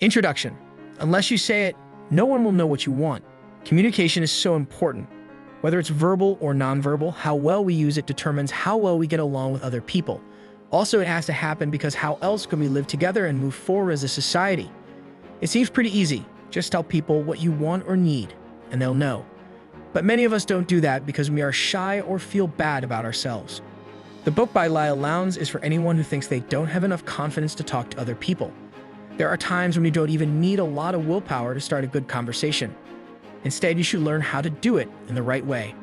Introduction. Unless you say it, no one will know what you want. Communication is so important. Whether it's verbal or nonverbal, how well we use it determines how well we get along with other people. Also, it has to happen because how else can we live together and move forward as a society? It seems pretty easy. Just tell people what you want or need, and they'll know. But many of us don't do that because we are shy or feel bad about ourselves. The book by Leil Lowndes is for anyone who thinks they don't have enough confidence to talk to other people. There are times when you don't even need a lot of willpower to start a good conversation. Instead, you should learn how to do it in the right way.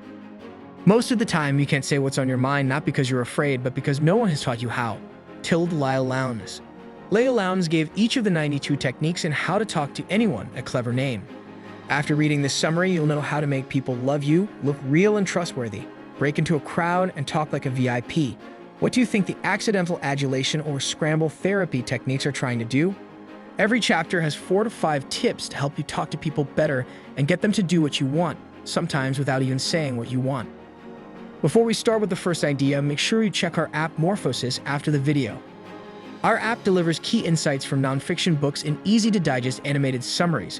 Most of the time, you can't say what's on your mind not because you're afraid, but because no one has taught you how. Leil Lowndes. Leil Lowndes gave each of the 92 techniques in How to Talk to Anyone a clever name. After reading this summary, you'll know how to make people love you, look real and trustworthy, break into a crowd, and talk like a VIP. What do you think the accidental adulation or scramble therapy techniques are trying to do? Every chapter has 4 to 5 tips to help you talk to people better and get them to do what you want, sometimes without even saying what you want. Before we start with the first idea, make sure you check our app Morphosis after the video. Our app delivers key insights from nonfiction books in easy-to-digest animated summaries.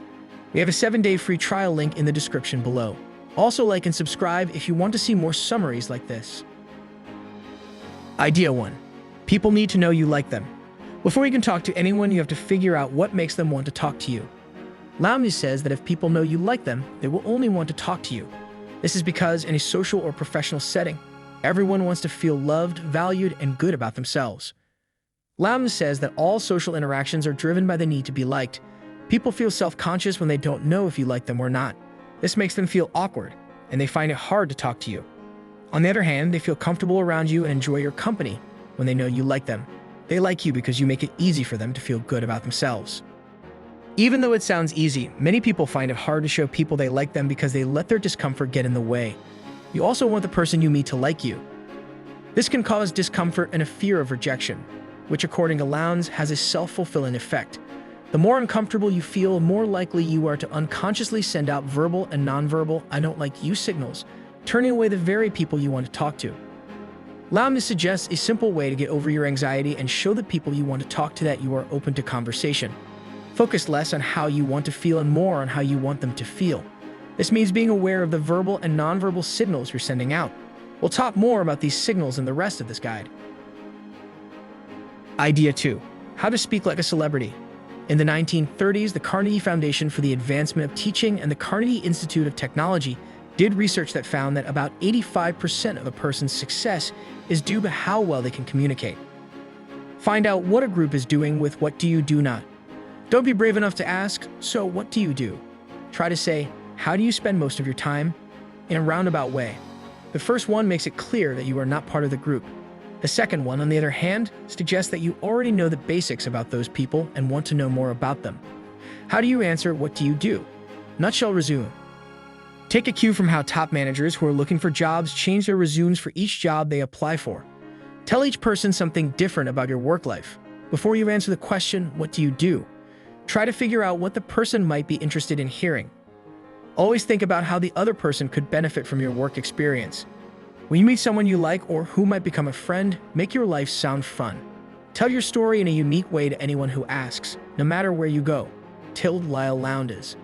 We have a 7-day free trial link in the description below. Also, like and subscribe if you want to see more summaries like this. Idea 1. People need to know you like them. Before you can talk to anyone, you have to figure out what makes them want to talk to you. Lowndes says that if people know you like them, they will only want to talk to you. This is because in a social or professional setting, everyone wants to feel loved, valued, and good about themselves. Lowndes says that all social interactions are driven by the need to be liked. People feel self-conscious when they don't know if you like them or not. This makes them feel awkward, and they find it hard to talk to you. On the other hand, they feel comfortable around you and enjoy your company when they know you like them. They like you because you make it easy for them to feel good about themselves. Even though it sounds easy, many people find it hard to show people they like them because they let their discomfort get in the way. You also want the person you meet to like you. This can cause discomfort and a fear of rejection, which according to Lowndes has a self-fulfilling effect. The more uncomfortable you feel, the more likely you are to unconsciously send out verbal and nonverbal "I don't like you" signals, turning away the very people you want to talk to. Lowndes suggests a simple way to get over your anxiety and show the people you want to talk to that you are open to conversation. Focus less on how you want to feel and more on how you want them to feel. This means being aware of the verbal and nonverbal signals you're sending out. We'll talk more about these signals in the rest of this guide. Idea 2. How to speak like a celebrity. In the 1930s, the Carnegie Foundation for the Advancement of Teaching and the Carnegie Institute of Technology did research that found that about 85% of a person's success is due to how well they can communicate. Find out what a group is doing with what do you do not. Don't be brave enough to ask, so what do you do? Try to say, how do you spend most of your time? In a roundabout way. The first one makes it clear that you are not part of the group. The second one, on the other hand, suggests that you already know the basics about those people and want to know more about them. How do you answer, what do you do? Nutshell resume. Take a cue from how top managers who are looking for jobs change their resumes for each job they apply for. Tell each person something different about your work life. Before you answer the question, what do you do? Try to figure out what the person might be interested in hearing. Always think about how the other person could benefit from your work experience. When you meet someone you like or who might become a friend, make your life sound fun. Tell your story in a unique way to anyone who asks, no matter where you go. Leil Lowndes.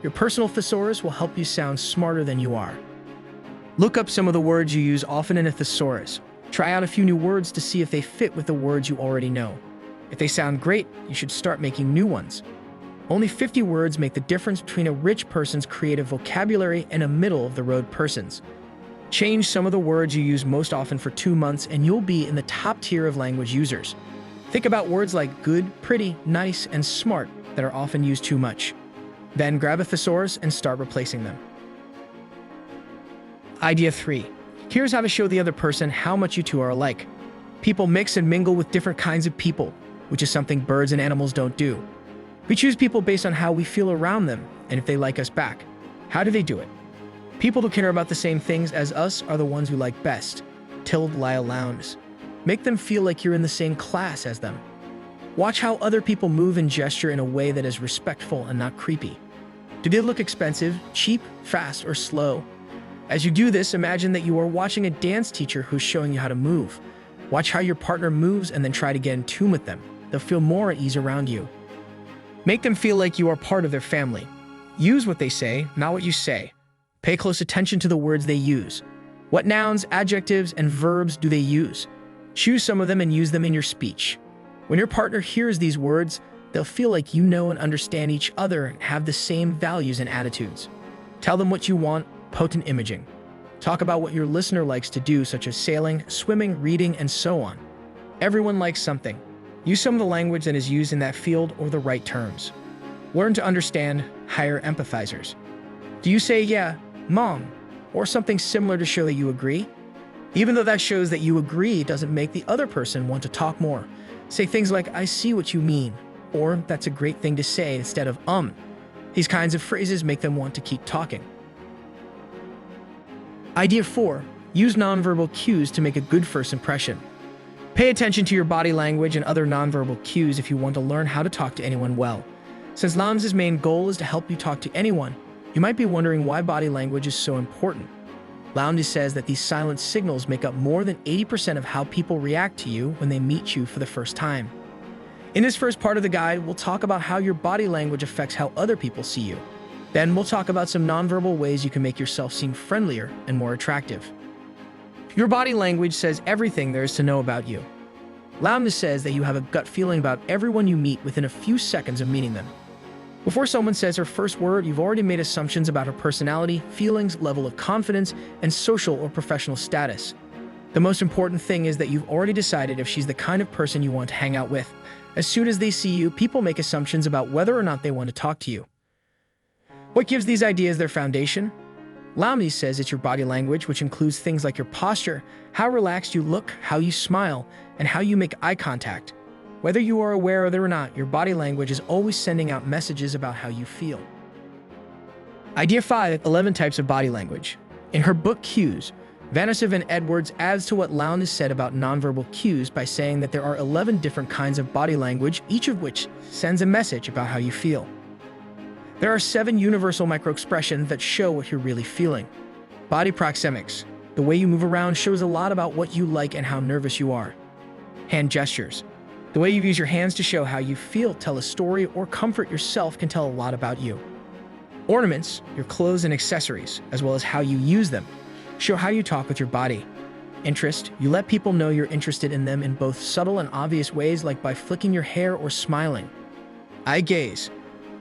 Your personal thesaurus will help you sound smarter than you are. Look up some of the words you use often in a thesaurus. Try out a few new words to see if they fit with the words you already know. If they sound great, you should start making new ones. Only 50 words make the difference between a rich person's creative vocabulary and a middle-of-the-road person's. Change some of the words you use most often for 2 months and you'll be in the top tier of language users. Think about words like good, pretty, nice, and smart that are often used too much. Then grab a thesaurus and start replacing them. Idea 3. Here's how to show the other person how much you two are alike. People mix and mingle with different kinds of people, which is something birds and animals don't do. We choose people based on how we feel around them and if they like us back. How do they do it? People who care about the same things as us are the ones we like best. Leil Lowndes. Make them feel like you're in the same class as them. Watch how other people move and gesture in a way that is respectful and not creepy. Do they look expensive, cheap, fast, or slow? As you do this, imagine that you are watching a dance teacher who's showing you how to move. Watch how your partner moves and then try to get in tune with them. They'll feel more at ease around you. Make them feel like you are part of their family. Use what they say, not what you say. Pay close attention to the words they use. What nouns, adjectives, and verbs do they use? Choose some of them and use them in your speech. When your partner hears these words, they'll feel like you know and understand each other and have the same values and attitudes. Tell them what you want, potent imaging. Talk about what your listener likes to do, such as sailing, swimming, reading, and so on. Everyone likes something. Use some of the language that is used in that field or the right terms. Learn to understand, hire empathizers. Do you say, yeah, mom, or something similar to show that you agree? Even though that shows that you agree, it doesn't make the other person want to talk more. Say things like, I see what you mean, or that's a great thing to say instead of These kinds of phrases make them want to keep talking. Idea 4. Use nonverbal cues to make a good first impression. Pay attention to your body language and other nonverbal cues if you want to learn how to talk to anyone well. Since Lowndes' main goal is to help you talk to anyone, you might be wondering why body language is so important. Lowndes says that these silent signals make up more than 80% of how people react to you when they meet you for the first time. In this first part of the guide, we'll talk about how your body language affects how other people see you. Then we'll talk about some nonverbal ways you can make yourself seem friendlier and more attractive. Your body language says everything there is to know about you. Lowndes says that you have a gut feeling about everyone you meet within a few seconds of meeting them. Before someone says her first word, you've already made assumptions about her personality, feelings, level of confidence, and social or professional status. The most important thing is that you've already decided if she's the kind of person you want to hang out with. As soon as they see you, people make assumptions about whether or not they want to talk to you. What gives these ideas their foundation? Lowndes says it's your body language, which includes things like your posture, how relaxed you look, how you smile, and how you make eye contact. Whether you are aware of it or not, your body language is always sending out messages about how you feel. Idea 5, 11 types of body language. In her book Cues, Vanessa Van Edwards adds to what Lowndes said about nonverbal cues by saying that there are 11 different kinds of body language, each of which sends a message about how you feel. There are 7 universal microexpressions that show what you're really feeling. Body proxemics. The way you move around shows a lot about what you like and how nervous you are. Hand gestures. The way you use your hands to show how you feel, tell a story, or comfort yourself can tell a lot about you. Ornaments, your clothes and accessories, as well as how you use them, show how you talk with your body. Interest, you let people know you're interested in them in both subtle and obvious ways, like by flicking your hair or smiling. Eye gaze.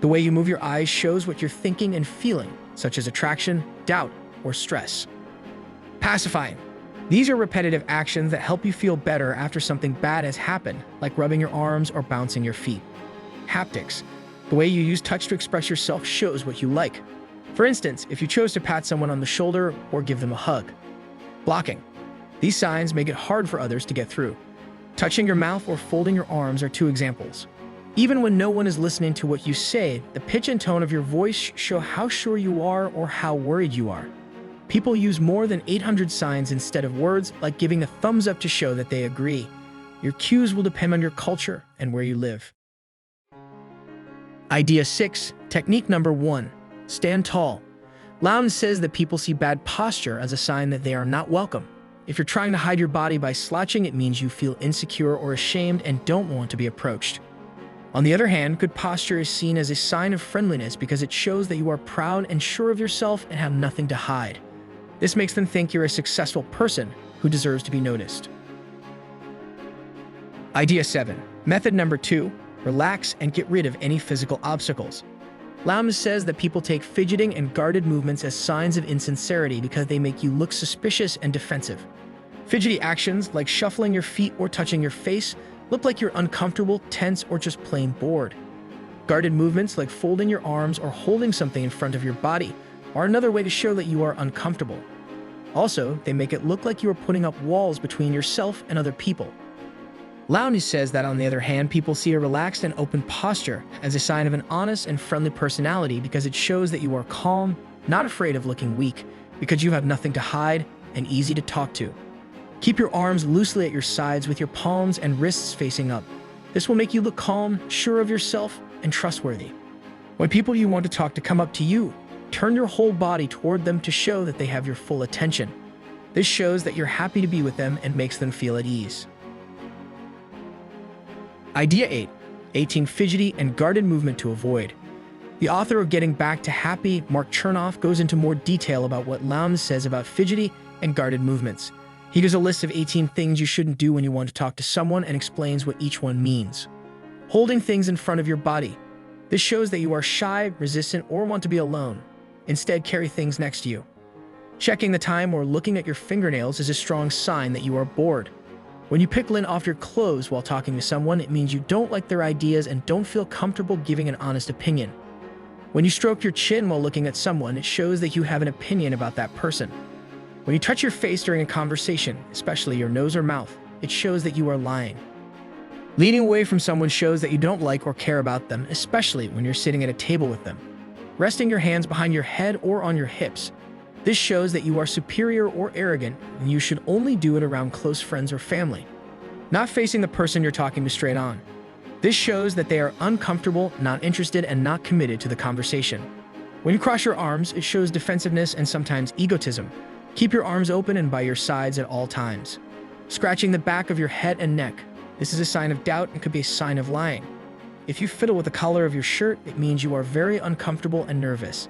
The way you move your eyes shows what you're thinking and feeling, such as attraction, doubt, or stress. Pacifying. These are repetitive actions that help you feel better after something bad has happened, like rubbing your arms or bouncing your feet. Haptics. The way you use touch to express yourself shows what you like. For instance, if you chose to pat someone on the shoulder or give them a hug. Blocking. These signs make it hard for others to get through. Touching your mouth or folding your arms are 2 examples. Even when no one is listening to what you say, the pitch and tone of your voice show how sure you are or how worried you are. People use more than 800 signs instead of words, like giving a thumbs up to show that they agree. Your cues will depend on your culture and where you live. Idea 6, technique number 1, stand tall. Lowndes says that people see bad posture as a sign that they are not welcome. If you're trying to hide your body by slouching, it means you feel insecure or ashamed and don't want to be approached. On the other hand, good posture is seen as a sign of friendliness because it shows that you are proud and sure of yourself and have nothing to hide. This makes them think you're a successful person who deserves to be noticed. Idea 7. Method number 2. Relax and get rid of any physical obstacles. Lowndes says that people take fidgeting and guarded movements as signs of insincerity because they make you look suspicious and defensive. Fidgety actions like shuffling your feet or touching your face look like you're uncomfortable, tense, or just plain bored. Guarded movements like folding your arms or holding something in front of your body are another way to show that you are uncomfortable. Also, they make it look like you are putting up walls between yourself and other people. Lowndes says that, on the other hand, people see a relaxed and open posture as a sign of an honest and friendly personality because it shows that you are calm, not afraid of looking weak, because you have nothing to hide and easy to talk to. Keep your arms loosely at your sides with your palms and wrists facing up. This will make you look calm, sure of yourself, and trustworthy. When people you want to talk to come up to you, turn your whole body toward them to show that they have your full attention. This shows that you're happy to be with them and makes them feel at ease. Idea 8. 18 fidgety and guarded movement to avoid. The author of Getting Back to Happy, Mark Chernoff, goes into more detail about what Lowndes says about fidgety and guarded movements. He gives a list of 18 things you shouldn't do when you want to talk to someone and explains what each one means. Holding things in front of your body. This shows that you are shy, resistant, or want to be alone. Instead, carry things next to you. Checking the time or looking at your fingernails is a strong sign that you are bored. When you pick lint off your clothes while talking to someone, it means you don't like their ideas and don't feel comfortable giving an honest opinion. When you stroke your chin while looking at someone, it shows that you have an opinion about that person. When you touch your face during a conversation, especially your nose or mouth, it shows that you are lying. Leaning away from someone shows that you don't like or care about them, especially when you're sitting at a table with them. Resting your hands behind your head or on your hips. This shows that you are superior or arrogant, and you should only do it around close friends or family. Not facing the person you're talking to straight on. This shows that they are uncomfortable, not interested, and not committed to the conversation. When you cross your arms, it shows defensiveness and sometimes egotism. Keep your arms open and by your sides at all times. Scratching the back of your head and neck. This is a sign of doubt and could be a sign of lying. If you fiddle with the collar of your shirt, it means you are very uncomfortable and nervous.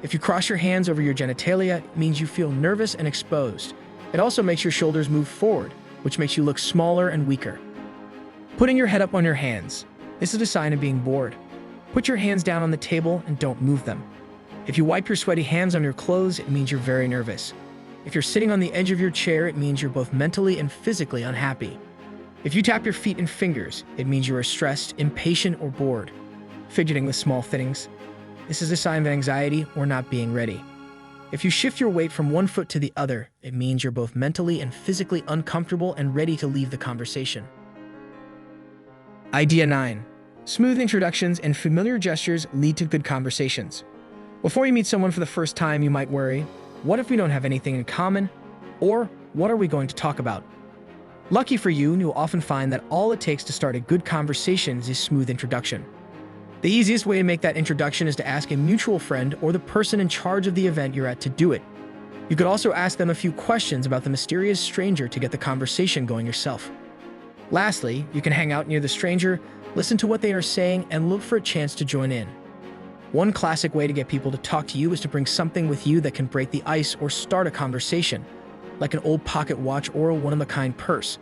If you cross your hands over your genitalia, it means you feel nervous and exposed. It also makes your shoulders move forward, which makes you look smaller and weaker. Putting your head up on your hands. This is a sign of being bored. Put your hands down on the table and don't move them. If you wipe your sweaty hands on your clothes, it means you're very nervous. If you're sitting on the edge of your chair, it means you're both mentally and physically unhappy. If you tap your feet and fingers, it means you are stressed, impatient, or bored. Fidgeting with small things. This is a sign of anxiety or not being ready. If you shift your weight from one foot to the other, it means you're both mentally and physically uncomfortable and ready to leave the conversation. Idea 9. Smooth introductions and familiar gestures lead to good conversations. Before you meet someone for the first time, you might worry, what if we don't have anything in common? Or, what are we going to talk about? Lucky for you, you'll often find that all it takes to start a good conversation is a smooth introduction. The easiest way to make that introduction is to ask a mutual friend or the person in charge of the event you're at to do it. You could also ask them a few questions about the mysterious stranger to get the conversation going yourself. Lastly, you can hang out near the stranger, listen to what they are saying, and look for a chance to join in. One classic way to get people to talk to you is to bring something with you that can break the ice or start a conversation, like an old pocket watch or a one-of-a-kind purse.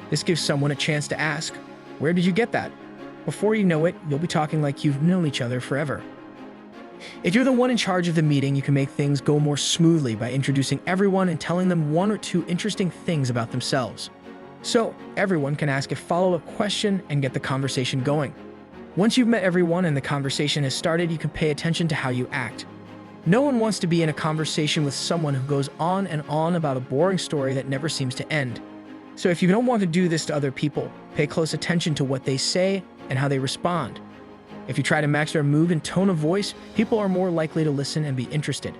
This gives someone a chance to ask, "Where did you get that?" Before you know it, you'll be talking like you've known each other forever. If you're the one in charge of the meeting, you can make things go more smoothly by introducing everyone and telling them one or two interesting things about themselves. So, everyone can ask a follow-up question and get the conversation going. Once you've met everyone and the conversation has started, you can pay attention to how you act. No one wants to be in a conversation with someone who goes on and on about a boring story that never seems to end. So if you don't want to do this to other people, pay close attention to what they say and how they respond. If you try to match their mood and tone of voice, people are more likely to listen and be interested.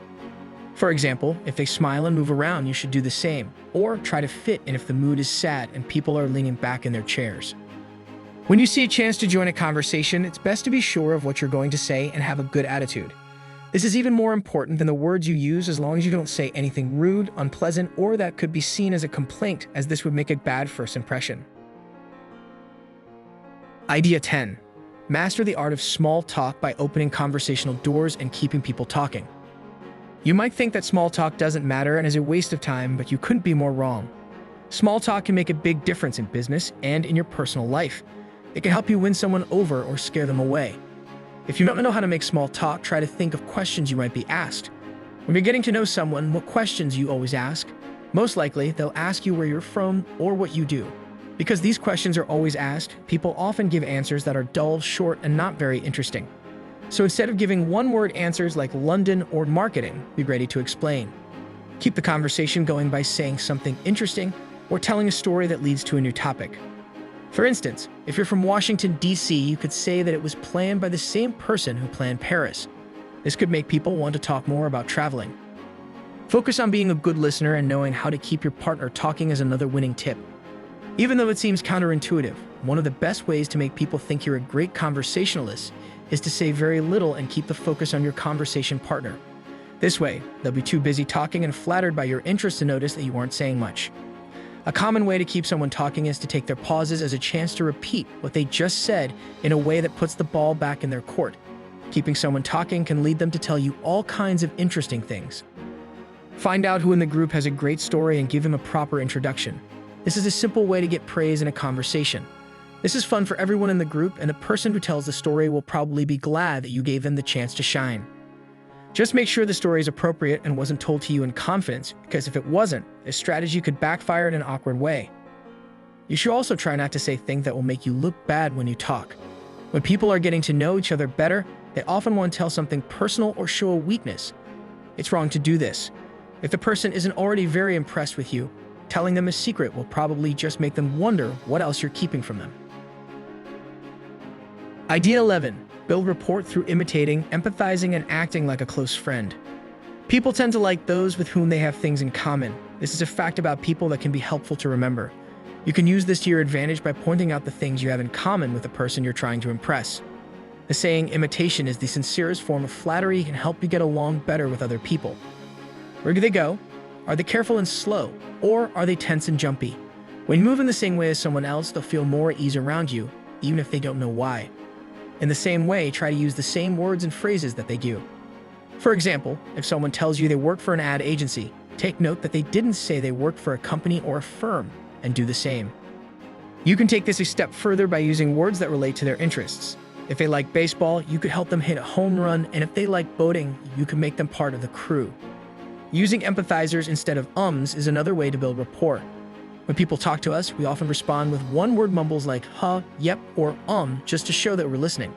For example, if they smile and move around, you should do the same, or try to fit in if the mood is sad and people are leaning back in their chairs. When you see a chance to join a conversation, it's best to be sure of what you're going to say and have a good attitude. This is even more important than the words you use, as long as you don't say anything rude, unpleasant, or that could be seen as a complaint, as this would make a bad first impression. Idea 10. Master the art of small talk by opening conversational doors and keeping people talking. You might think that small talk doesn't matter and is a waste of time, but you couldn't be more wrong. Small talk can make a big difference in business and in your personal life. It can help you win someone over or scare them away. If you don't know how to make small talk, try to think of questions you might be asked. When you're getting to know someone, what questions you always ask? Most likely, they'll ask you where you're from or what you do. Because these questions are always asked, people often give answers that are dull, short, and not very interesting. So instead of giving one-word answers like London or marketing, be ready to explain. Keep the conversation going by saying something interesting or telling a story that leads to a new topic. For instance, if you're from Washington, D.C., you could say that it was planned by the same person who planned Paris. This could make people want to talk more about traveling. Focus on being a good listener and knowing how to keep your partner talking is another winning tip. Even though it seems counterintuitive, one of the best ways to make people think you're a great conversationalist is to say very little and keep the focus on your conversation partner. This way, they'll be too busy talking and flattered by your interest to notice that you aren't saying much. A common way to keep someone talking is to take their pauses as a chance to repeat what they just said in a way that puts the ball back in their court. Keeping someone talking can lead them to tell you all kinds of interesting things. Find out who in the group has a great story and give them a proper introduction. This is a simple way to get praise in a conversation. This is fun for everyone in the group, and the person who tells the story will probably be glad that you gave them the chance to shine. Just make sure the story is appropriate and wasn't told to you in confidence, because if it wasn't, this strategy could backfire in an awkward way. You should also try not to say things that will make you look bad when you talk. When people are getting to know each other better, they often want to tell something personal or show a weakness. It's wrong to do this. If the person isn't already very impressed with you, telling them a secret will probably just make them wonder what else you're keeping from them. Idea 11. Build rapport through imitating, empathizing, and acting like a close friend. People tend to like those with whom they have things in common. This is a fact about people that can be helpful to remember. You can use this to your advantage by pointing out the things you have in common with the person you're trying to impress. The saying, imitation is the sincerest form of flattery, can help you get along better with other people. Where do they go? Are they careful and slow? Or are they tense and jumpy? When you move in the same way as someone else, they'll feel more at ease around you, even if they don't know why. In the same way, try to use the same words and phrases that they do. For example, if someone tells you they work for an ad agency, take note that they didn't say they worked for a company or a firm, and do the same. You can take this a step further by using words that relate to their interests. If they like baseball, you could help them hit a home run, and if they like boating, you can make them part of the crew. Using empathizers instead of ums is another way to build rapport. When people talk to us, we often respond with one-word mumbles like huh, yep, or just to show that we're listening.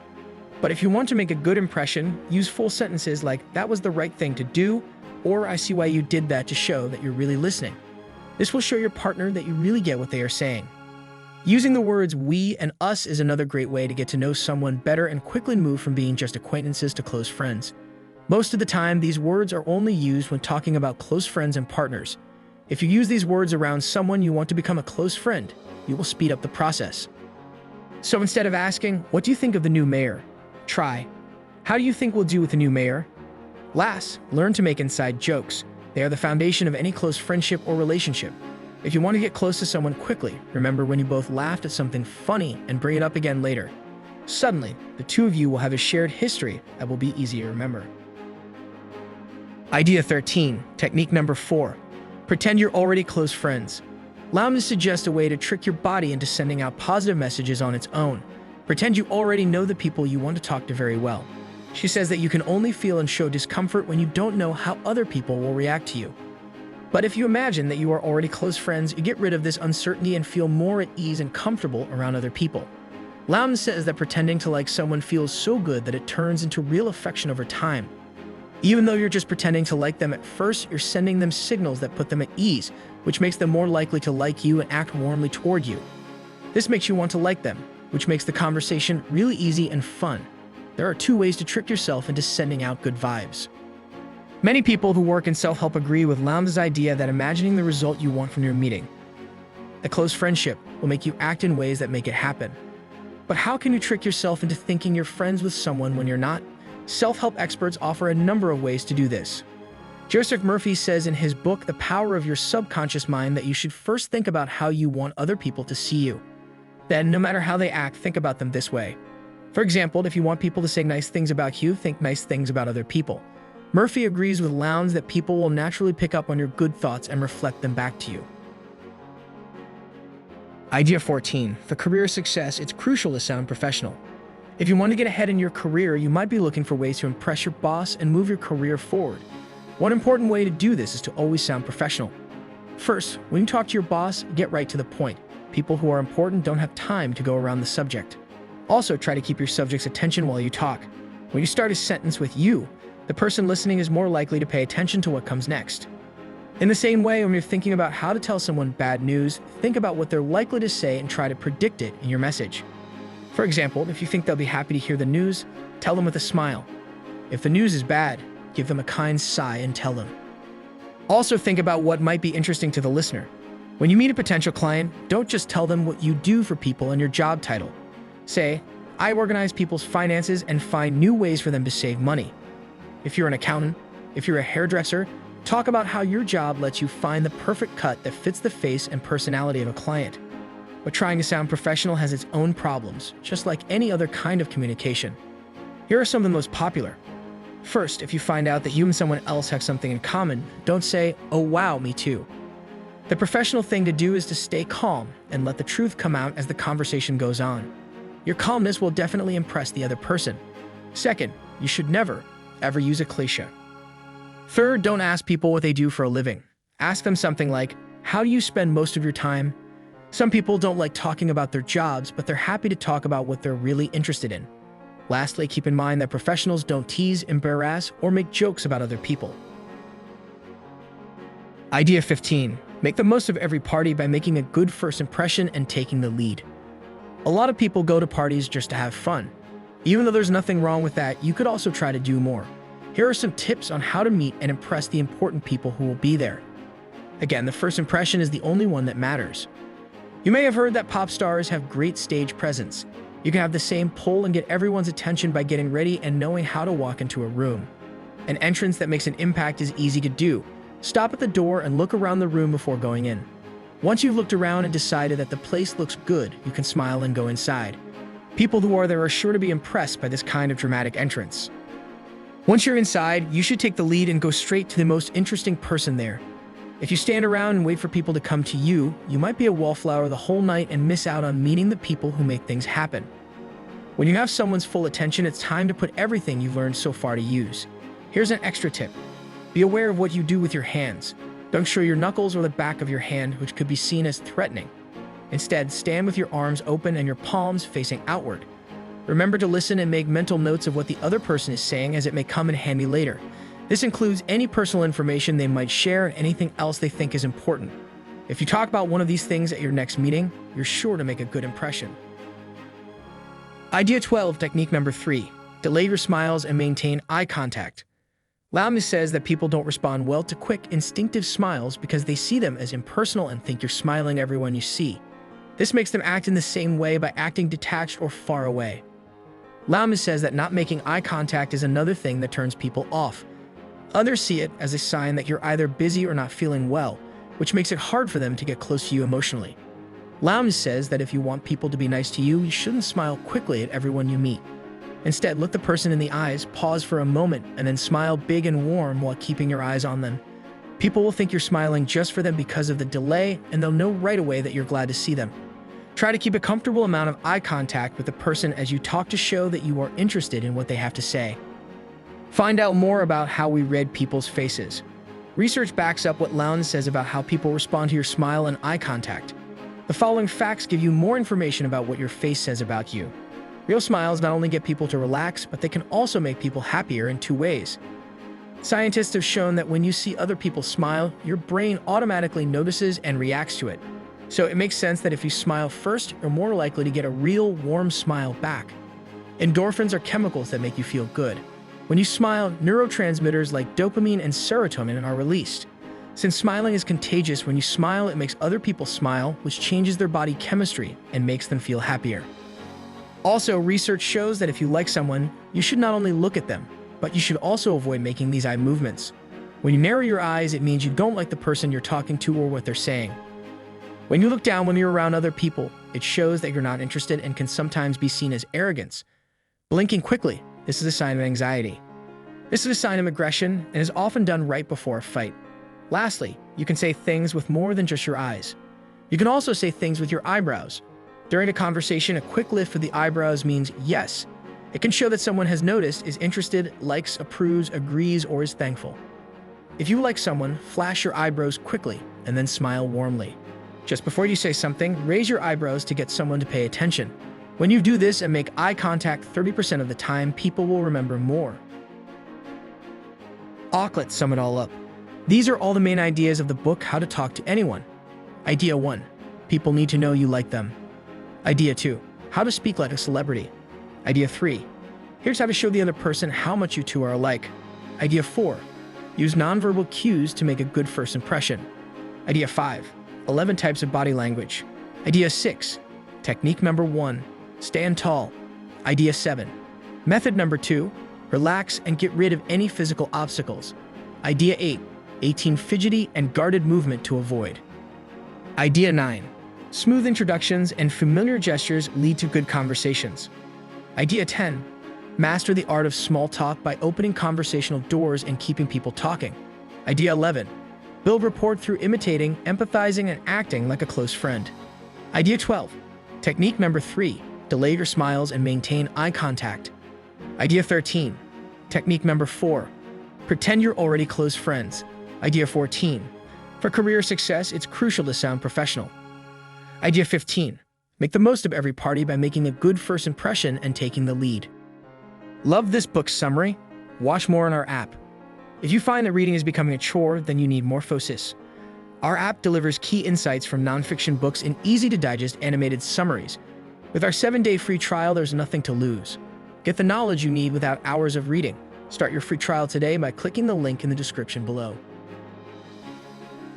But if you want to make a good impression, use full sentences like that was the right thing to do, or I see why you did that, to show that you're really listening. This will show your partner that you really get what they are saying. Using the words we and us is another great way to get to know someone better and quickly move from being just acquaintances to close friends. Most of the time, these words are only used when talking about close friends and partners. If you use these words around someone you want to become a close friend, you will speed up the process. So instead of asking, what do you think of the new mayor? Try, how do you think we'll do with the new mayor? Last, learn to make inside jokes. They are the foundation of any close friendship or relationship. If you want to get close to someone quickly, remember when you both laughed at something funny and bring it up again later. Suddenly, the two of you will have a shared history that will be easy to remember. Idea 13, technique number 4. Pretend you're already close friends. Lowndes suggests a way to trick your body into sending out positive messages on its own. Pretend you already know the people you want to talk to very well. She says that you can only feel and show discomfort when you don't know how other people will react to you. But if you imagine that you are already close friends, you get rid of this uncertainty and feel more at ease and comfortable around other people. Lowndes says that pretending to like someone feels so good that it turns into real affection over time. Even though you're just pretending to like them at first, you're sending them signals that put them at ease, which makes them more likely to like you and act warmly toward you. This makes you want to like them, which makes the conversation really easy and fun. There are 2 ways to trick yourself into sending out good vibes. Many people who work in self-help agree with Lowndes' idea that imagining the result you want from your meeting, a close friendship, will make you act in ways that make it happen. But how can you trick yourself into thinking you're friends with someone when you're not? Self-help experts offer a number of ways to do this. Joseph Murphy says in his book, The Power of Your Subconscious Mind, that you should first think about how you want other people to see you. Then, no matter how they act, think about them this way. For example, if you want people to say nice things about you, think nice things about other people. Murphy agrees with Lowndes that people will naturally pick up on your good thoughts and reflect them back to you. Idea 14. For career success, it's crucial to sound professional. If you want to get ahead in your career, you might be looking for ways to impress your boss and move your career forward. One important way to do this is to always sound professional. First, when you talk to your boss, get right to the point. People who are important don't have time to go around the subject. Also, try to keep your subject's attention while you talk. When you start a sentence with you, the person listening is more likely to pay attention to what comes next. In the same way, when you're thinking about how to tell someone bad news, think about what they're likely to say and try to predict it in your message. For example, if you think they'll be happy to hear the news, tell them with a smile. If the news is bad, give them a kind sigh and tell them. Also think about what might be interesting to the listener. When you meet a potential client, don't just tell them what you do for people and your job title. Say, I organize people's finances and find new ways for them to save money. If you're an accountant, if you're a hairdresser, Talk about how your job lets you find the perfect cut that fits the face and personality of a client. But trying to sound professional has its own problems, just like any other kind of communication. Here are some of the most popular. First, if you find out that you and someone else have something in common, don't say, "Oh wow, me too." The professional thing to do is to stay calm and let the truth come out as the conversation goes on. Your calmness will definitely impress the other person. Second, you should never, ever use a cliché. Third, don't ask people what they do for a living. Ask them something like, "How do you spend most of your time?" Some people don't like talking about their jobs, but they're happy to talk about what they're really interested in. Lastly, keep in mind that professionals don't tease, embarrass, or make jokes about other people. Idea 15. Make the most of every party by making a good first impression and taking the lead. A lot of people go to parties just to have fun. Even though there's nothing wrong with that, you could also try to do more. Here are some tips on how to meet and impress the important people who will be there. Again, the first impression is the only one that matters. You may have heard that pop stars have great stage presence. You can have the same pull and get everyone's attention by getting ready and knowing how to walk into a room. An entrance that makes an impact is easy to do. Stop at the door and look around the room before going in. Once you've looked around and decided that the place looks good, you can smile and go inside. People who are there are sure to be impressed by this kind of dramatic entrance. Once you're inside, you should take the lead and go straight to the most interesting person there. If you stand around and wait for people to come to you, you might be a wallflower the whole night and miss out on meeting the people who make things happen. When you have someone's full attention, it's time to put everything you've learned so far to use. Here's an extra tip. Be aware of what you do with your hands. Don't show your knuckles or the back of your hand, which could be seen as threatening. Instead, stand with your arms open and your palms facing outward. Remember to listen and make mental notes of what the other person is saying, as it may come in handy later. This includes any personal information they might share and anything else they think is important. If you talk about one of these things at your next meeting, you're sure to make a good impression. Idea 12, technique number 3. Delay your smiles and maintain eye contact. Lowndes says that people don't respond well to quick, instinctive smiles because they see them as impersonal and think you're smiling at everyone you see. This makes them act in the same way by acting detached or far away. Lowndes says that not making eye contact is another thing that turns people off. Others see it as a sign that you're either busy or not feeling well, which makes it hard for them to get close to you emotionally. Lowndes says that if you want people to be nice to you, you shouldn't smile quickly at everyone you meet. Instead, look the person in the eyes, pause for a moment, and then smile big and warm while keeping your eyes on them. People will think you're smiling just for them because of the delay, and they'll know right away that you're glad to see them. Try to keep a comfortable amount of eye contact with the person as you talk to show that you are interested in what they have to say. Find out more about how we read people's faces. Research backs up what Lowndes says about how people respond to your smile and eye contact. The following facts give you more information about what your face says about you. Real smiles not only get people to relax, but they can also make people happier in 2 ways. Scientists have shown that when you see other people smile, your brain automatically notices and reacts to it. So it makes sense that if you smile first, you're more likely to get a real warm smile back. Endorphins are chemicals that make you feel good. When you smile, neurotransmitters like dopamine and serotonin are released. Since smiling is contagious, when you smile, it makes other people smile, which changes their body chemistry and makes them feel happier. Also, research shows that if you like someone, you should not only look at them, but you should also avoid making these eye movements. When you narrow your eyes, it means you don't like the person you're talking to or what they're saying. When you look down when you're around other people, it shows that you're not interested and can sometimes be seen as arrogance. Blinking quickly, this is a sign of anxiety. This is a sign of aggression and is often done right before a fight. Lastly, you can say things with more than just your eyes. You can also say things with your eyebrows. During a conversation, a quick lift of the eyebrows means yes. It can show that someone has noticed, is interested, likes, approves, agrees, or is thankful. If you like someone, flash your eyebrows quickly and then smile warmly. Just before you say something, raise your eyebrows to get someone to pay attention. When you do this and make eye contact 30% of the time, people will remember more. Let's sum it all up. These are all the main ideas of the book, How to Talk to Anyone. Idea 1. People need to know you like them. Idea 2. How to speak like a celebrity. Idea 3. Here's how to show the other person how much you two are alike. Idea 4. Use nonverbal cues to make a good first impression. Idea 5. 11 types of body language. Idea 6. Technique number 1. Stand tall. Idea 7. Method number 2. Relax and get rid of any physical obstacles. Idea 8. 18 fidgety and guarded movement to avoid. Idea 9. Smooth introductions and familiar gestures lead to good conversations. Idea 10. Master the art of small talk by opening conversational doors and keeping people talking. Idea 11. Build rapport through imitating, empathizing, and acting like a close friend. Idea 12. Technique number 3. Delay your smiles and maintain eye contact. Idea 13. Technique number 4. Pretend you're already close friends. Idea 14. For career success, it's crucial to sound professional. Idea 15. Make the most of every party by making a good first impression and taking the lead. Love this book summary? Watch more on our app. If you find that reading is becoming a chore, then you need more focus. Our app delivers key insights from nonfiction books in easy-to-digest animated summaries. With our 7-day free trial, there's nothing to lose. Get the knowledge you need without hours of reading. Start your free trial today by clicking the link in the description below.